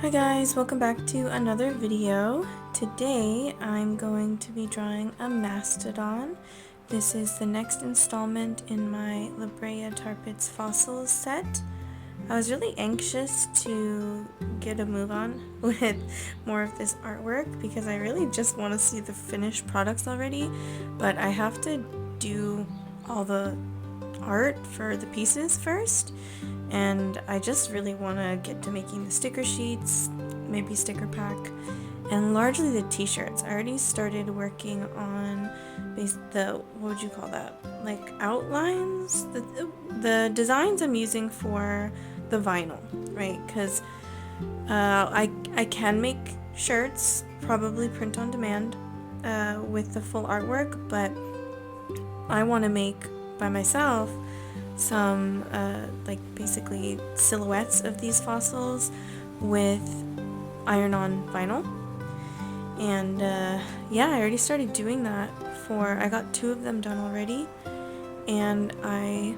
Hi guys, welcome back to another video. Today I'm going to be drawing a mastodon. This is the next installment in my LaBrea Tar Pits Fossils set. I was really anxious to get a move on with more of this artwork because I really just want to see the finished products already, but I have to do all the art for the pieces first, and I just really want to get to making the sticker sheets, maybe sticker pack, and largely the t-shirts. I already started working on what would you call that, like outlines, the designs I'm using for the vinyl, right? Because I can make shirts, probably print on demand with the full artwork, but I want to make by myself some like basically silhouettes of these fossils with iron-on vinyl. And yeah, I already started doing that I got 2 of them done already, and I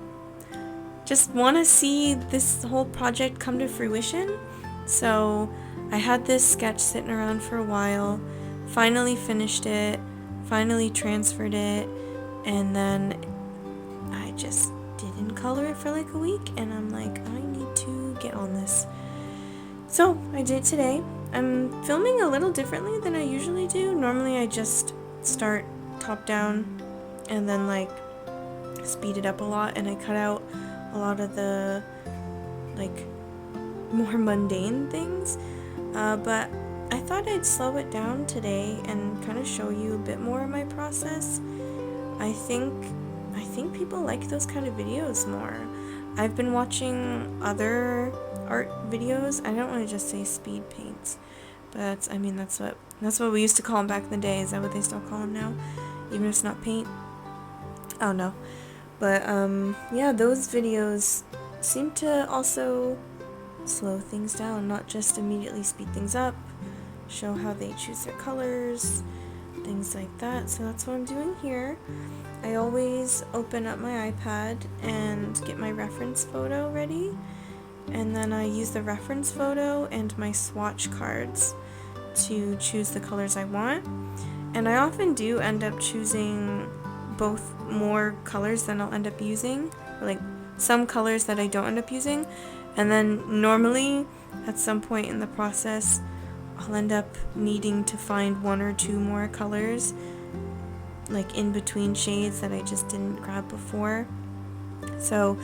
just want to see this whole project come to fruition. So I had this sketch sitting around for a while, finally finished it, finally transferred it, and then I just didn't color it for like a week, and I'm like, I need to get on this. So I did today. I'm filming a little differently than I usually do. Normally I just start top down and then like speed it up a lot, and I cut out a lot of the like more mundane things, but I thought I'd slow it down today and kind of show you a bit more of my process. I think people like those kind of videos more. I've been watching other art videos. I don't want to just say speed paints, but that's what we used to call them back in the day. Is that what they still call them now? Even if it's not paint? Oh no. But yeah, those videos seem to also slow things down, not just immediately speed things up, show how they choose their colors, things like that. So that's what I'm doing here. I always open up my iPad and get my reference photo ready, and then I use the reference photo and my swatch cards to choose the colors I want. And I often do end up choosing both more colors than I'll end up using, or like some colors that I don't end up using, and then normally at some point in the process I'll end up needing to find 1 or 2 more colors, like in between shades that I just didn't grab before. So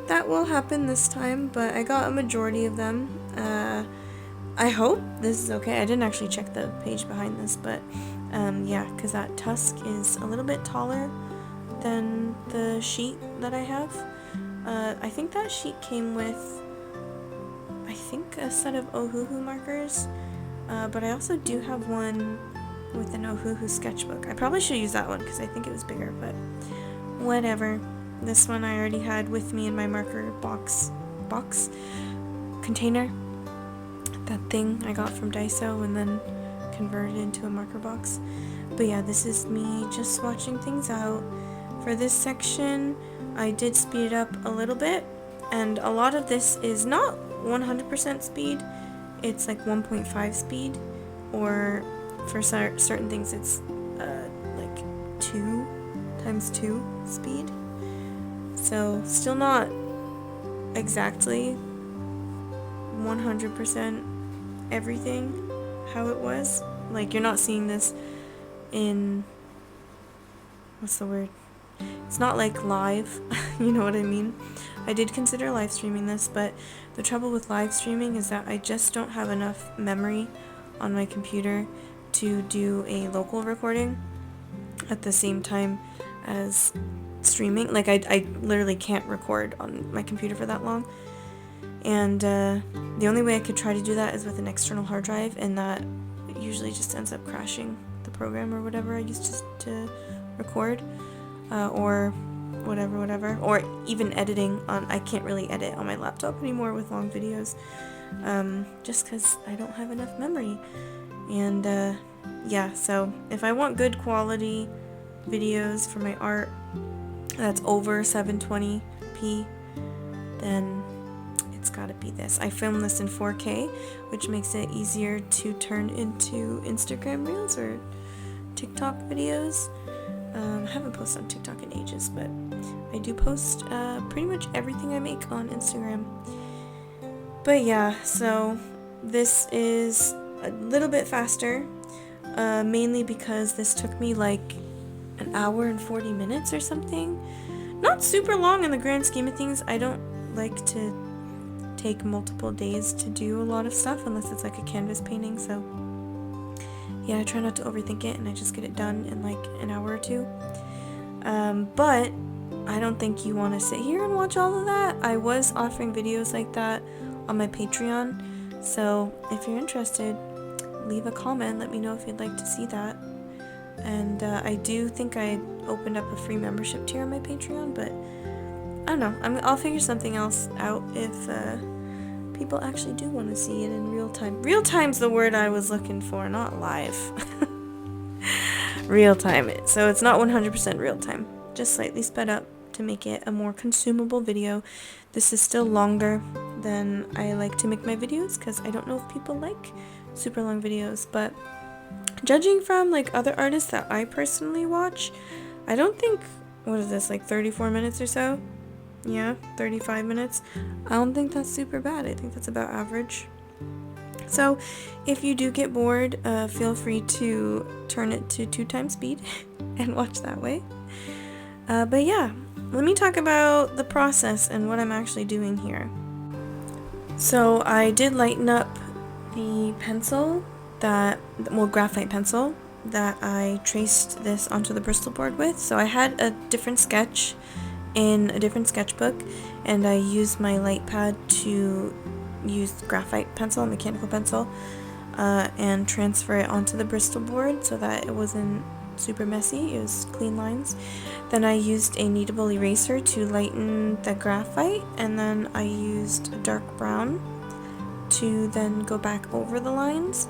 that will happen this time, but I got a majority of them. I hope this is okay. I didn't actually check the page behind this, but yeah, because that tusk is a little bit taller than the sheet that I have. I think that sheet came with, I think, a set of Ohuhu markers, but I also do have one with an Ohuhu sketchbook. I probably should use that one because I think it was bigger, but whatever. This one I already had with me in my marker box container. That thing I got from Daiso and then converted into a marker box. But yeah, this is me just swatching things out. For this section, I did speed it up a little bit, and a lot of this is not 100% speed. It's like 1.5 speed, or for certain things it's like 2 times 2 speed. So still not exactly 100% everything how it was. Like, you're not seeing this in, what's the word? It's not like live, you know what I mean? I did consider live streaming this, but the trouble with live streaming is that I just don't have enough memory on my computer to do a local recording at the same time as streaming. Like, I literally can't record on my computer for that long. And the only way I could try to do that is with an external hard drive, and that usually just ends up crashing the program or whatever I used to record, or whatever, or even editing on. I can't really edit on my laptop anymore with long videos, just because I don't have enough memory. And yeah, so if I want good quality videos for my art that's over 720p, then it's gotta be this. I filmed this in 4K, which makes it easier to turn into Instagram Reels or TikTok videos. I haven't posted on TikTok in ages, but I do post pretty much everything I make on Instagram. But yeah, so this is a little bit faster, mainly because this took me like an hour and 40 minutes or something. Not super long in the grand scheme of things. I don't like to take multiple days to do a lot of stuff unless it's like a canvas painting, so yeah, I try not to overthink it and I just get it done in like an hour or two. But I don't think you want to sit here and watch all of that. I was offering videos like that on my Patreon, so if you're interested, leave a comment, let me know if you'd like to see that. And I do think I opened up a free membership tier on my Patreon, but I don't know, I'll figure something else out if people actually do want to see it in real time. Real time's the word I was looking for, not live. Real time. So it's not 100% real time, just slightly sped up to make it a more consumable video. This is still longer than I like to make my videos because I don't know if people like super long videos, but judging from like other artists that I personally watch, I don't think, what is this, like 34 minutes or so? Yeah, 35 minutes. I don't think that's super bad. I think that's about average. So if you do get bored, feel free to turn it to 2x speed and watch that way. But yeah, let me talk about the process and what I'm actually doing here. So I did lighten up the pencil graphite pencil that I traced this onto the Bristol board with. So I had a different sketch in a different sketchbook, and I used my light pad to use graphite pencil, mechanical pencil, and transfer it onto the Bristol board so that it wasn't super messy, it was clean lines. Then I used a kneadable eraser to lighten the graphite, and then I used a dark brown to then go back over the lines.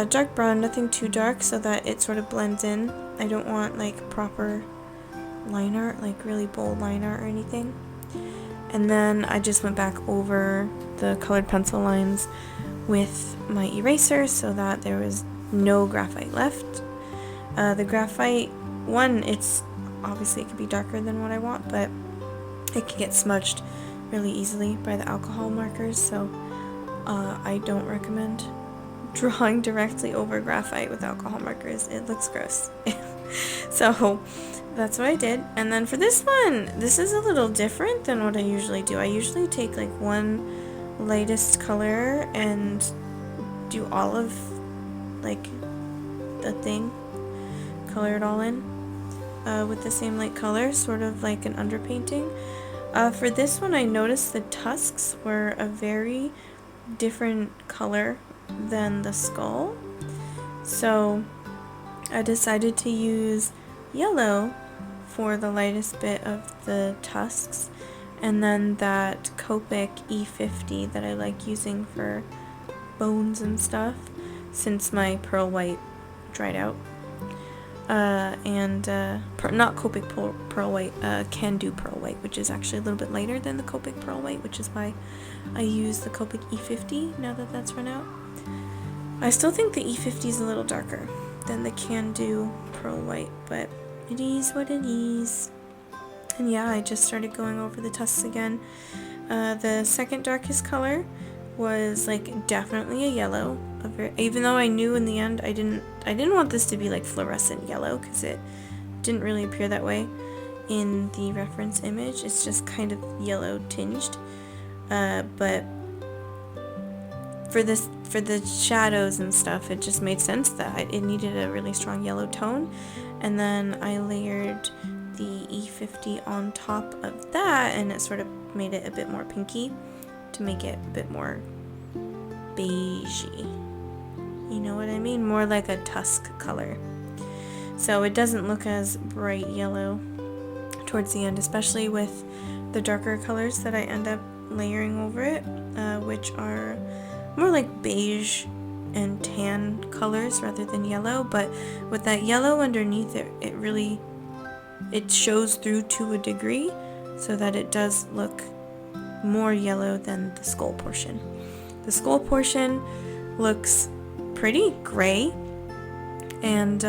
Dark brown, nothing too dark, so that it sort of blends in. I don't want like proper line art, like really bold line art or anything. And then I just went back over the colored pencil lines with my eraser so that there was no graphite left. The graphite one, it's obviously it could be darker than what I want, but it can get smudged really easily by the alcohol markers, so I don't recommend drawing directly over graphite with alcohol markers. It looks gross. So that's what I did. And then for this one, this is a little different than what I usually do. I usually take like one lightest color and do all of like the thing, color it all in with the same light color, sort of like an underpainting. For this one, I noticed the tusks were a very different color than the skull, so I decided to use yellow for the lightest bit of the tusks, and then that Copic E50 that I like using for bones and stuff since my pearl white dried out. Not Copic pearl white, Can Do pearl white, which is actually a little bit lighter than the Copic pearl white, which is why I use the Copic E50 now that that's run out. I still think the E50 is a little darker than the Can Do pearl white, but it is what it is. And yeah, I just started going over the tusks again. The second darkest color was like definitely a yellow, even though I knew in the end I didn't want this to be like fluorescent yellow, because it didn't really appear that way in the reference image. It's just kind of yellow tinged, but for the shadows and stuff, it just made sense that it needed a really strong yellow tone. And then I layered the E50 on top of that, and it sort of made it a bit more pinky to make it a bit more beigey. You know what I mean? More like a tusk color. So it doesn't look as bright yellow towards the end, especially with the darker colors that I end up layering over it, which are more like beige and tan colors rather than yellow. But with that yellow underneath it shows through to a degree, so that it does look more yellow than the skull portion. The skull portion looks pretty gray, and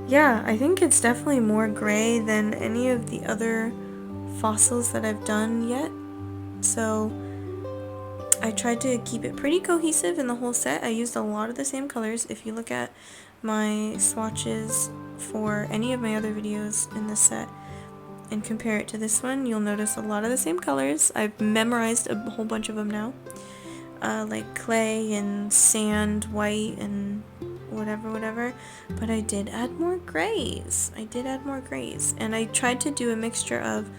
yeah, I think it's definitely more gray than any of the other fossils that I've done yet. So I tried to keep it pretty cohesive in the whole set. I used a lot of the same colors. If you look at my swatches for any of my other videos in this set and compare it to this one, you'll notice a lot of the same colors. I've memorized a whole bunch of them now, like clay and sand, white, and whatever, but I did add more grays. And I tried to do a mixture of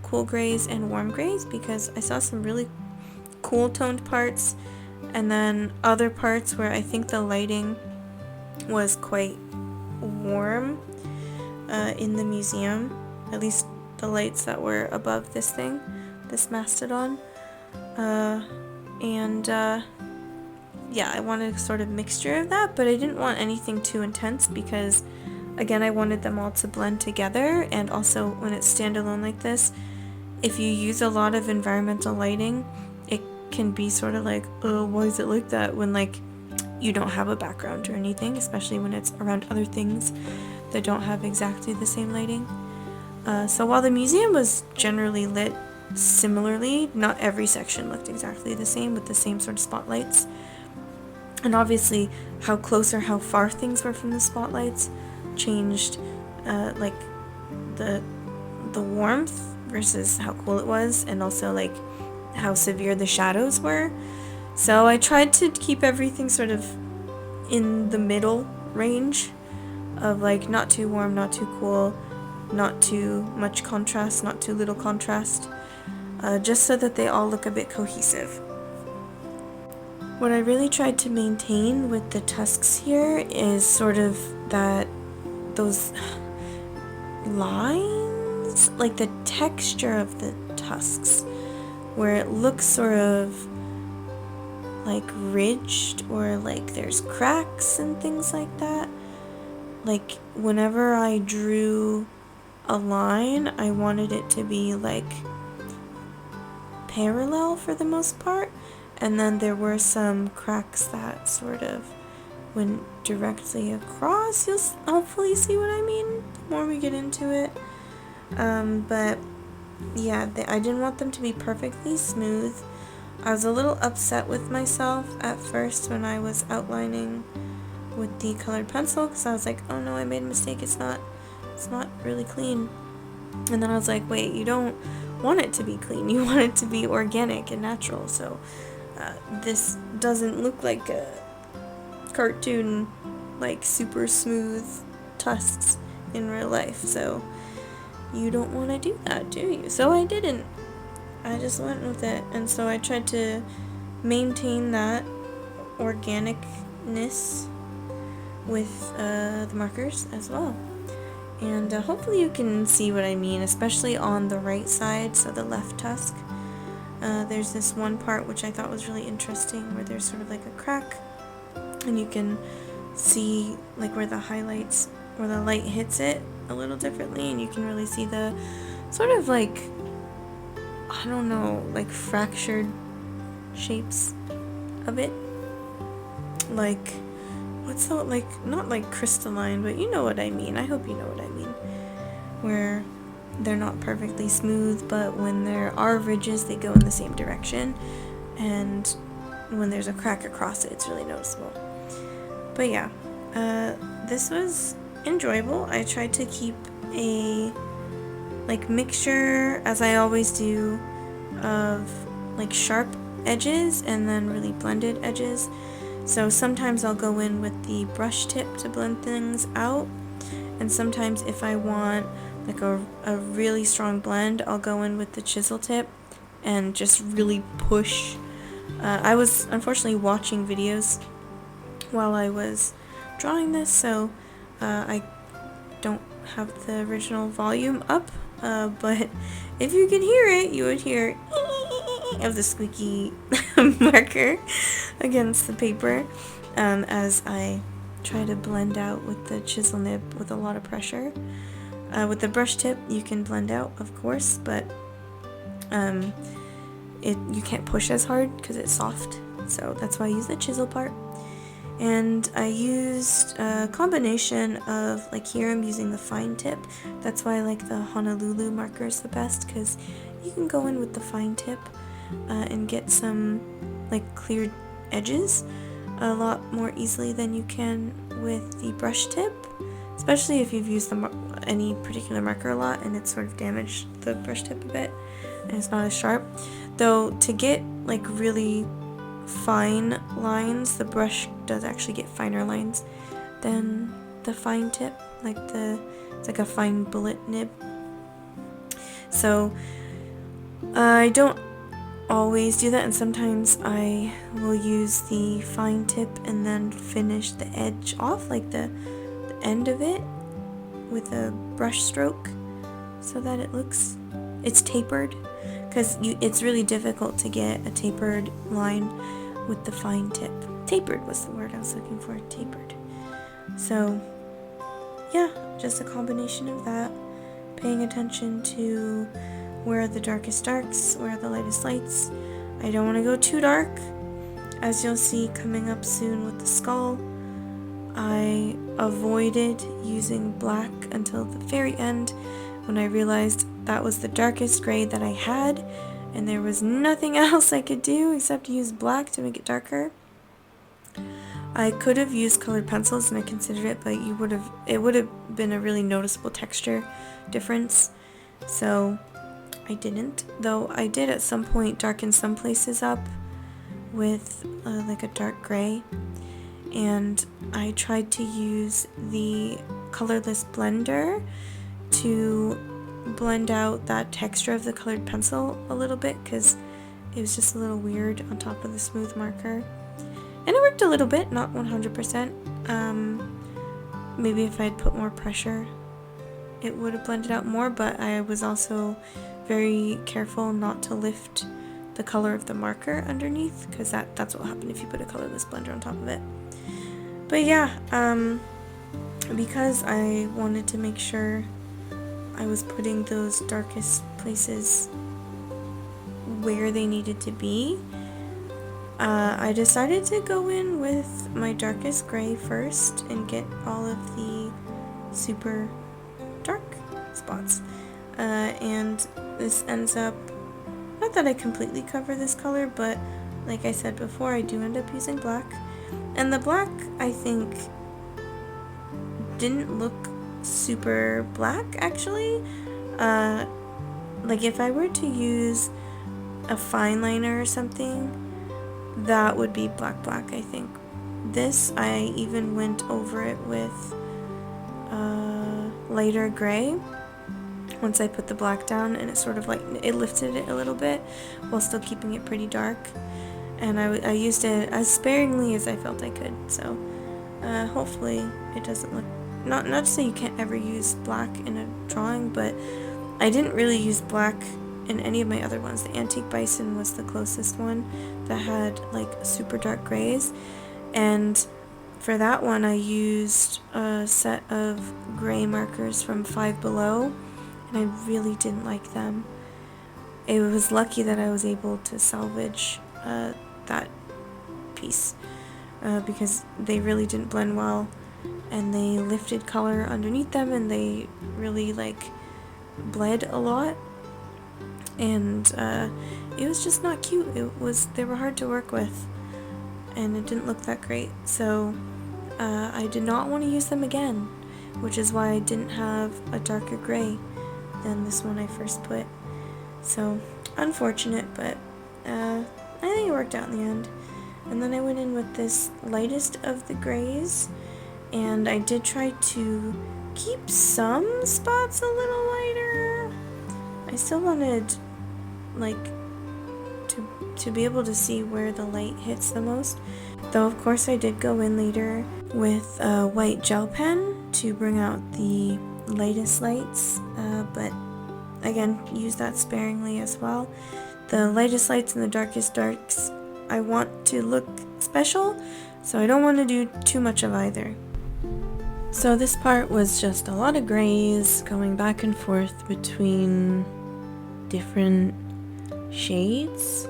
cool grays and warm grays because I saw some really cool toned parts, and then other parts where I think the lighting was quite warm in the museum, at least the lights that were above this thing, this mastodon, yeah, I wanted a sort of mixture of that, but I didn't want anything too intense because, again, I wanted them all to blend together. And also, when it's standalone like this, if you use a lot of environmental lighting, it can be sort of like, oh, why is it like that, when like you don't have a background or anything, especially when it's around other things that don't have exactly the same lighting. So while the museum was generally lit similarly, not every section looked exactly the same with the same sort of spotlights. And obviously how close or how far things were from the spotlights changed like the warmth versus how cool it was, and also like how severe the shadows were. So I tried to keep everything sort of in the middle range of like not too warm, not too cool, not too much contrast, not too little contrast, just so that they all look a bit cohesive. What I really tried to maintain with the tusks here is sort of those lines, like the texture of the tusks, where it looks sort of like ridged, or like there's cracks and things like that. Like whenever I drew a line, I wanted it to be like parallel for the most part. And then there were some cracks that sort of went directly across. You'll hopefully see what I mean the more we get into it. But yeah, I didn't want them to be perfectly smooth. I was a little upset with myself at first when I was outlining with the colored pencil, because I was like, oh no, I made a mistake. It's not really clean. And then I was like, wait, you don't want it to be clean. You want it to be organic and natural. So this doesn't look like a cartoon, like super smooth tusks in real life, so you don't want to do that, do you? So I didn't. I just went with it, and so I tried to maintain that organicness with the markers as well. And hopefully you can see what I mean, especially on the right side, so the left tusk. There's this one part which I thought was really interesting, where there's sort of like a crack, and you can see like where the highlights, where the light hits it a little differently, and you can really see the sort of like, I don't know, like fractured shapes of it. Like, what's that, like, not like crystalline, but you know what I mean. I hope you know what I mean. Where they're not perfectly smooth, but when there are ridges, they go in the same direction, and when there's a crack across it, it's really noticeable. But yeah, this was enjoyable. I tried to keep a like mixture, as I always do, of like sharp edges and then really blended edges. So sometimes I'll go in with the brush tip to blend things out, and sometimes if I want like a really strong blend, I'll go in with the chisel tip and just really push. I was unfortunately watching videos while I was drawing this, so I don't have the original volume up, but if you could hear it, you would hear of the squeaky marker against the paper as I try to blend out with the chisel nib with a lot of pressure. With the brush tip, you can blend out, of course, but you can't push as hard because it's soft. So that's why I use the chisel part. And I used a combination of, like here I'm using the fine tip. That's why I like the Honolulu markers the best, because you can go in with the fine tip and get some like cleared edges a lot more easily than you can with the brush tip, especially if you've used any particular marker a lot and it's sort of damaged the brush tip a bit and it's not as sharp. Though to get like really fine lines, the brush does actually get finer lines than the fine tip, it's like a fine bullet nib. So I don't always do that, and sometimes I will use the fine tip and then finish the edge off, like the end of it, with a brush stroke so that it's tapered, because it's really difficult to get a tapered line with the fine tip. Tapered was the word I was looking for, tapered. So yeah, just a combination of that, paying attention to where are the darkest darks, where are the lightest lights. I don't want to go too dark, as you'll see coming up soon with the skull. I avoided using black until the very end, when I realized that was the darkest gray that I had, and there was nothing else I could do except use black to make it darker. I could have used colored pencils, and I considered it, but it would have been a really noticeable texture difference, so I didn't. Though I did at some point darken some places up with like a dark gray, and I tried to use the colorless blender to blend out that texture of the colored pencil a little bit, because it was just a little weird on top of the smooth marker. And it worked a little bit, not 100%. Maybe if I'd put more pressure, it would have blended out more, but I was also very careful not to lift the color of the marker underneath, because that's what will happen if you put a colorless blender on top of it. But yeah, because I wanted to make sure I was putting those darkest places where they needed to be, I decided to go in with my darkest gray first and get all of the super dark spots. And this ends up, not that I completely cover this color, but like I said before, I do end up using black. And the black, I think, didn't look super black, actually. Like if I were to use a fine liner or something, that would be black, I think. This, I even went over it with lighter gray once I put the black down, and it sort of like, it lifted it a little bit while still keeping it pretty dark. And I used it as sparingly as I felt I could, so hopefully it doesn't look, not to say you can't ever use black in a drawing, but I didn't really use black in any of my other ones. The Antique Bison was the closest one that had like super dark grays, and for that one I used a set of gray markers from Five Below, and I really didn't like them. It was lucky that I was able to salvage that piece, because they really didn't blend well, and they lifted color underneath them, and they really like bled a lot, and it was just not cute. They were hard to work with, and it didn't look that great, so I did not want to use them again, which is why I didn't have a darker gray than this one I first put. So unfortunate, but I think it worked out in the end. And then I went in with this lightest of the grays, and I did try to keep some spots a little lighter. I still wanted like to be able to see where the light hits the most, though of course I did go in later with a white gel pen to bring out the lightest lights, but again, use that sparingly as well. The lightest lights and the darkest darks, I want to look special, so I don't want to do too much of either. So this part was just a lot of grays going back and forth between different shades.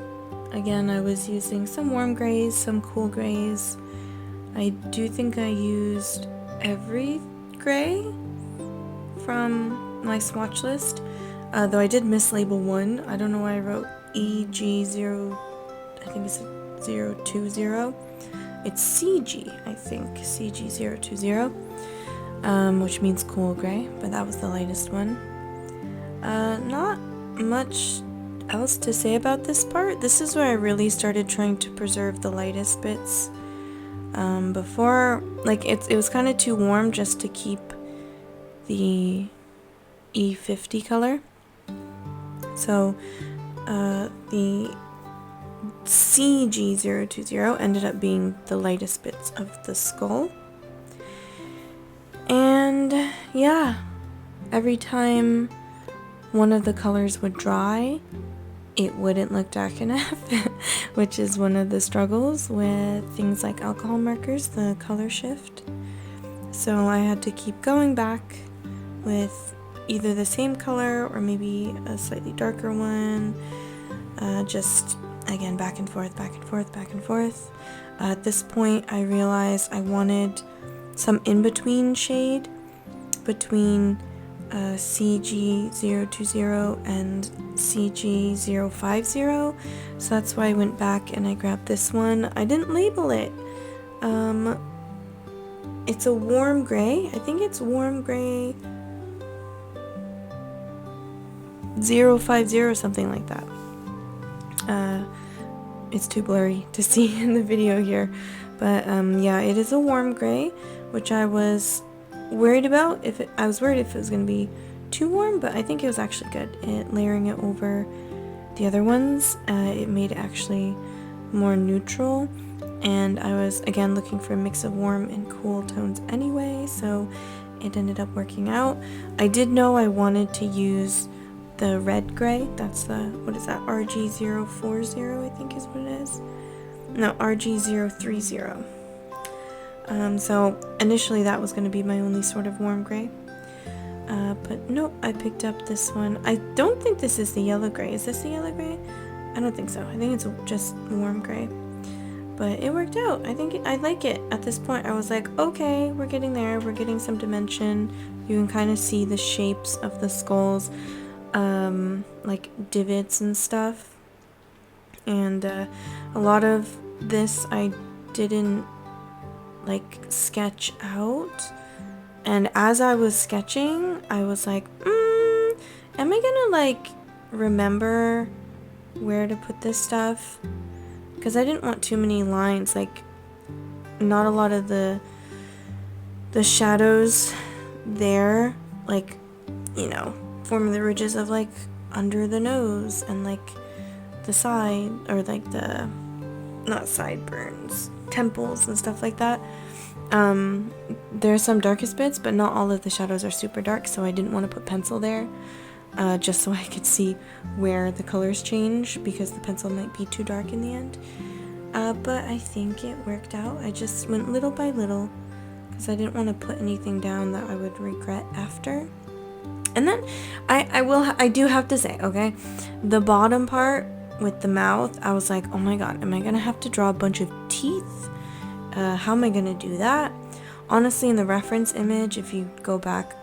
Again, I was using some warm grays, some cool grays. I do think I used every gray from my swatch list, though I did mislabel one. I don't know why I wrote EG0, I think it's 020. It's CG, I think, CG020, which means cool gray, but that was the lightest one. Not much else to say about this part. This is where I really started trying to preserve the lightest bits. Before, like, it was kind of too warm just to keep the E50 color. So, the CG020 ended up being the lightest bits of the skull. And yeah, every time one of the colors would dry, it wouldn't look dark enough, which is one of the struggles with things like alcohol markers, the color shift. So I had to keep going back with either the same color or maybe a slightly darker one, just again back and forth, back and forth, back and forth. At this point I realized I wanted some in-between shade between CG020 and CG050, so that's why I went back and I grabbed this one. I didn't label it. It's a warm gray. I think it's warm gray 050, something like that. It's too blurry to see in the video here, but yeah, it is a warm gray, which I was worried about. I was worried if it was going to be too warm, but I think it was actually good. Layering it over the other ones, it made it actually more neutral, and I was again looking for a mix of warm and cool tones anyway, so it ended up working out. I did know I wanted to use the red gray. That's the, what is that, RG040 I think is what it is. No, RG030. So initially that was going to be my only sort of warm gray, but nope, I picked up this one. I don't think this is the yellow gray. Is this the yellow gray? I don't think so. I think it's just warm gray, but it worked out. I think I like it. At this point I was like, okay, we're getting there. We're getting some dimension. You can kind of see the shapes of the skulls, like divots and stuff, and a lot of this I didn't like sketch out, and as I was sketching I was like, am I gonna like remember where to put this stuff, because I didn't want too many lines, like not a lot of the shadows there, like, you know, forming the ridges of like under the nose and like the side, or like the, not sideburns, temples and stuff like that. There's some darkest bits, but not all of the shadows are super dark, so I didn't want to put pencil there, just so I could see where the colors change, because the pencil might be too dark in the end. But I think it worked out. I just went little by little because I didn't want to put anything down that I would regret after. And then I do have to say, okay, the bottom part with the mouth, I was like, oh my god, am I gonna have to draw a bunch of teeth? How am I gonna do that? Honestly, in the reference image, if you go back,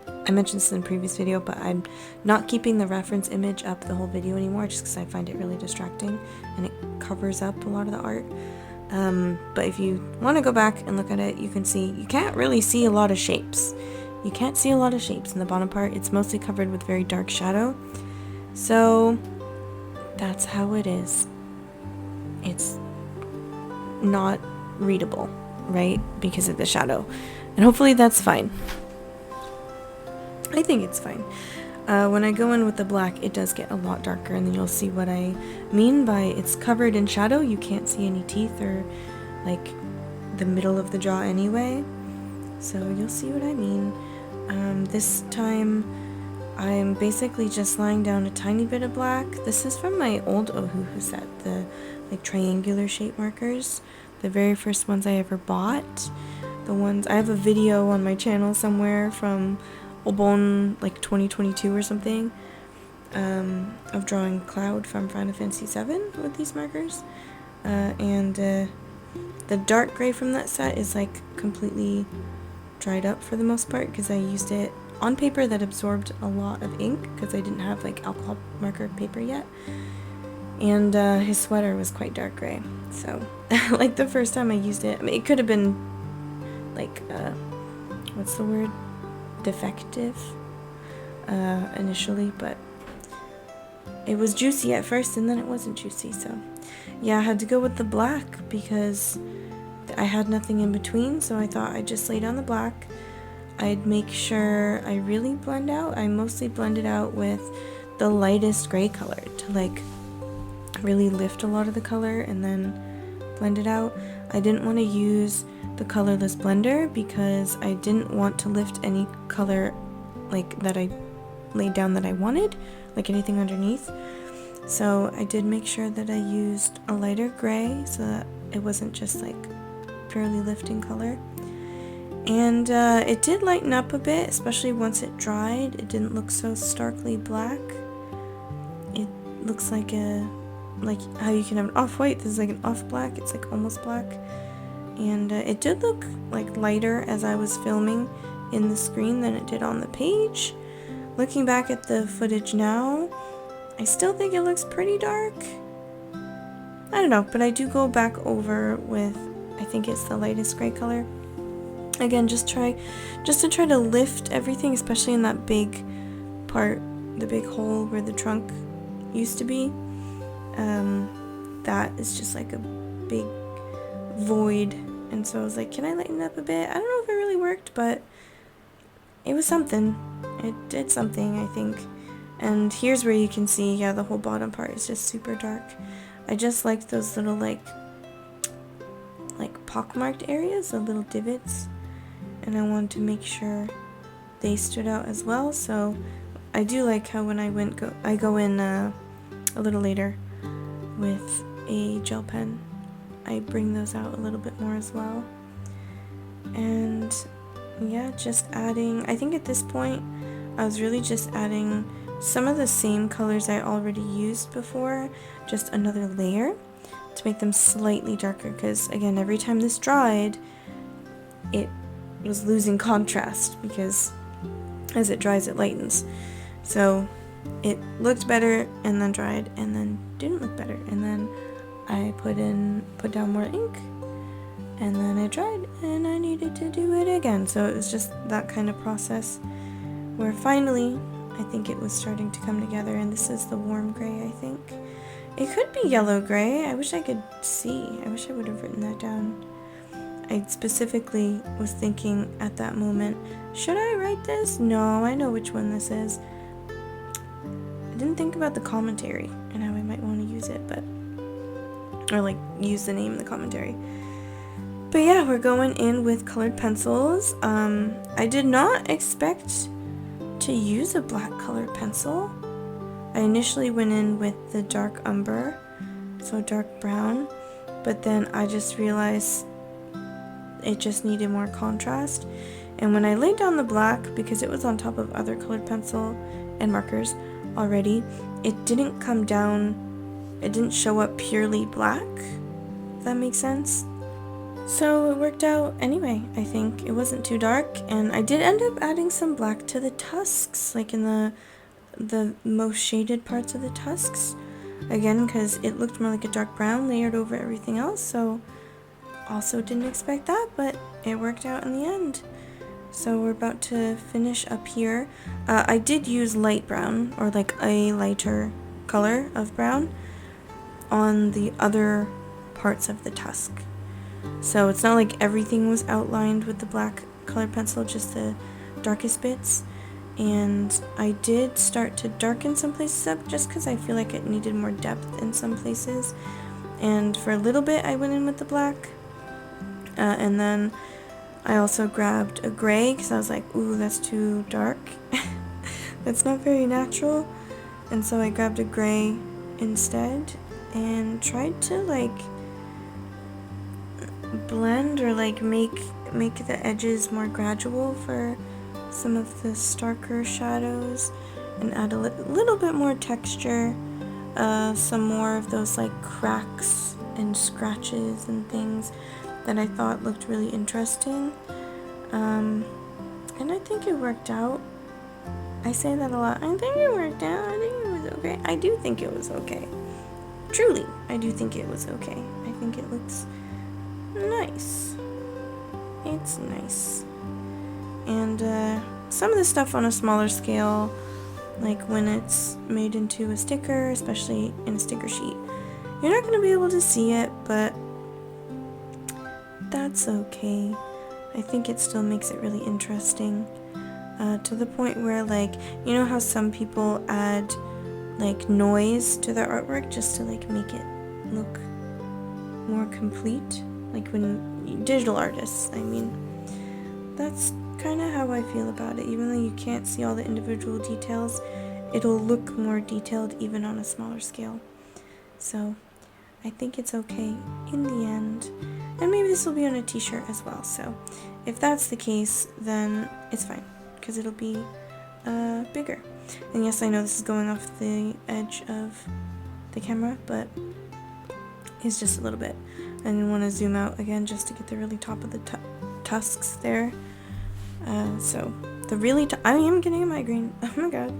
I mentioned this in the previous video, but I'm not keeping the reference image up the whole video anymore just because I find it really distracting and it covers up a lot of the art. But if you want to go back and look at it, you can see, you can't really see a lot of shapes. You can't see a lot of shapes in the bottom part. It's mostly covered with very dark shadow. So that's how it is. It's not readable, right? Because of the shadow. And hopefully that's fine. I think it's fine. When I go in with the black, it does get a lot darker, and then you'll see what I mean by it's covered in shadow. You can't see any teeth or like the middle of the jaw anyway. So you'll see what I mean. This time I'm basically just laying down a tiny bit of black. This is from my old Ohuhu set, the like triangular shape markers, the very first ones I ever bought. The ones, I have a video on my channel somewhere from Obon like 2022 or something, of drawing Cloud from Final Fantasy VII with these markers. And the dark gray from that set is like completely dried up for the most part because I used it on paper that absorbed a lot of ink because I didn't have like alcohol marker paper yet. And his sweater was quite dark gray, so like the first time I used it, I mean, it could have been like what's the word, defective initially, but it was juicy at first and then it wasn't juicy. So yeah, I had to go with the black because I had nothing in between, so I thought I'd just lay down the black. I'd make sure I really blend out. I mostly blended out with the lightest gray color to like really lift a lot of the color and then blend it out. I didn't want to use the colorless blender because I didn't want to lift any color like that I laid down that I wanted, like anything underneath. So I did make sure that I used a lighter gray so that it wasn't just like purely lifting color. And it did lighten up a bit, especially once it dried. It didn't look so starkly black. It looks like how you can have an off-white. This is like an off-black. It's like almost black. And it did look like lighter as I was filming in the screen than it did on the page. Looking back at the footage now, I still think it looks pretty dark. I don't know, but I do go back over with, I think it's the lightest gray color. Again, just to try to lift everything, especially in that big part, the big hole where the trunk used to be. That is just like a big void, and so I was like, can I lighten it up a bit? I don't know if it really worked, but it was something. It did something, I think. And here's where you can see, yeah, the whole bottom part is just super dark. I just liked those little like pockmarked areas, the little divots, and I wanted to make sure they stood out as well. So I do like how when I go in a little later with a gel pen, I bring those out a little bit more as well. And yeah, just adding, I think at this point I was really just adding some of the same colors I already used before, just another layer to make them slightly darker, because again, every time this dried it was losing contrast because as it dries it lightens. So it looked better and then dried and then didn't look better, and then I put down more ink and then it dried and I needed to do it again. So it was just that kind of process where finally I think it was starting to come together. And this is the warm gray, I think. It could be yellow gray. I wish I could see. I wish I would have written that down. I specifically was thinking at that moment, should I write this? No, I know which one this is. I didn't think about the commentary and how I might want to use it, or like use the name in the commentary. But yeah, we're going in with colored pencils. I did not expect to use a black colored pencil. I initially went in with the dark umber, so dark brown, but then I just realized it just needed more contrast. And when I laid down the black, because it was on top of other colored pencil and markers already, it didn't come down, it didn't show up purely black, if that makes sense. So it worked out anyway. I think it wasn't too dark, and I did end up adding some black to the tusks, like in the most shaded parts of the tusks, again because it looked more like a dark brown layered over everything else. So also didn't expect that, but it worked out in the end. So we're about to finish up here. I did use light brown, or like a lighter color of brown, on the other parts of the tusk. So it's not like everything was outlined with the black colored pencil, just the darkest bits. And I did start to darken some places up just because I feel like it needed more depth in some places. And for a little bit I went in with the black. And then I also grabbed a gray because I was like, ooh, that's too dark. That's not very natural. And so I grabbed a gray instead and tried to like blend or like make the edges more gradual for some of the starker shadows. and add a little bit more texture, some more of those like cracks and scratches and things that I thought looked really interesting. And I think it worked out. I say that a lot. I think it worked out. I think it was okay. I do think it was okay. Truly, I do think it was okay. I think it looks nice. It's nice. And some of the stuff on a smaller scale, like when it's made into a sticker, especially in a sticker sheet, you're not going to be able to see it, but that's okay. I think it still makes it really interesting, to the point where, like, you know how some people add like noise to their artwork just to like make it look more complete, like when digital artists, I mean, that's kind of how I feel about it. Even though you can't see all the individual details, it'll look more detailed even on a smaller scale. So I think it's okay in the end. And maybe this will be on a t-shirt as well, so if that's the case, then it's fine, because it'll be bigger. And yes, I know this is going off the edge of the camera, but it's just a little bit. I didn't want to zoom out again just to get the really top of the tusks there. So the really I am getting a migraine. Oh my god.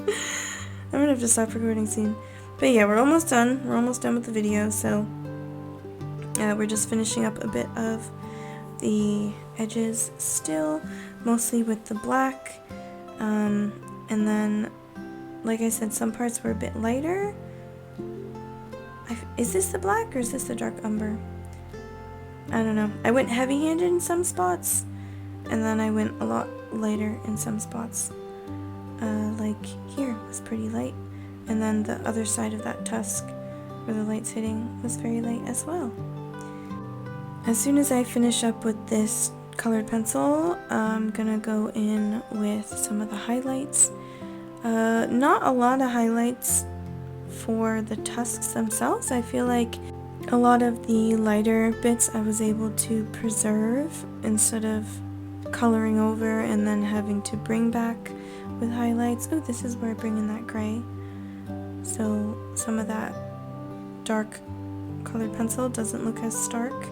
I'm gonna have to stop recording soon. But yeah, we're almost done. We're almost done with the video, so we're just finishing up a bit of the edges still, mostly with the black. And then, like I said, some parts were a bit lighter. Is this the black or is this the dark umber? I don't know. I went heavy-handed in some spots, and then I went a lot lighter in some spots. Like here was pretty light, and then the other side of that tusk where the light's hitting was very light as well. As soon as I finish up with this colored pencil, I'm gonna go in with some of the highlights. Not a lot of highlights for the tusks themselves. I feel like a lot of the lighter bits I was able to preserve instead of coloring over and then having to bring back with highlights. Oh, this is where I bring in that gray. So some of that dark colored pencil doesn't look as stark.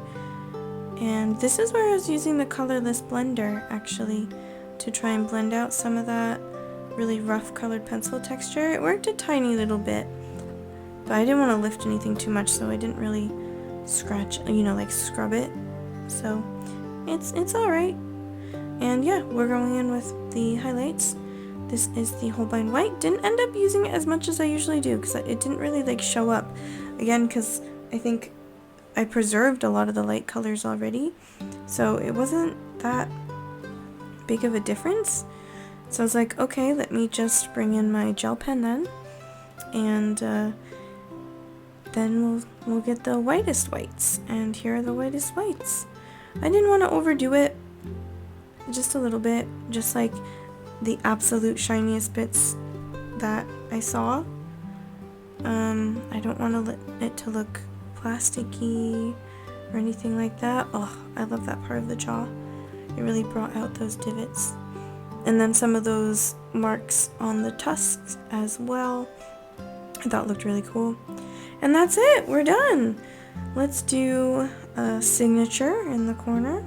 And this is where I was using the colorless blender, actually, to try and blend out some of that really rough colored pencil texture. It worked a tiny little bit, but I didn't want to lift anything too much, so I didn't really scratch, you know, like scrub it. So it's alright. And yeah, we're going in with the highlights. This is the Holbein White. Didn't end up using it as much as I usually do, because it didn't really like show up. Again, because I think I preserved a lot of the light colors already, so it wasn't that big of a difference. So I was like, okay, let me just bring in my gel pen then, and then we'll get the whitest whites. And here are the whitest whites. I didn't want to overdo it, just a little bit, just like the absolute shiniest bits that I saw. I don't want it to look plasticky or anything like that. Oh, I love that part of the jaw. It really brought out those divots. And then some of those marks on the tusks as well, I thought looked really cool. And that's it, we're done. Let's do a signature in the corner,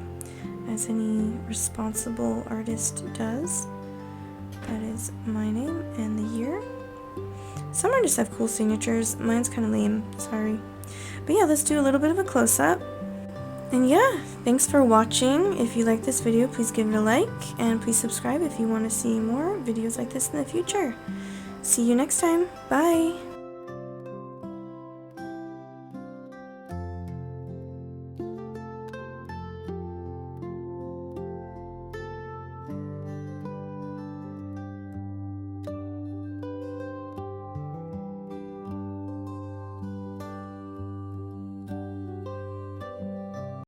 as any responsible artist does. That is my name and the year. Some artists have cool signatures. Mine's kind of lame, sorry. But yeah, let's do a little bit of a close-up. And yeah, thanks for watching. If you like this video, please give it a like, and please subscribe if you want to see more videos like this in the future. See you next time. Bye!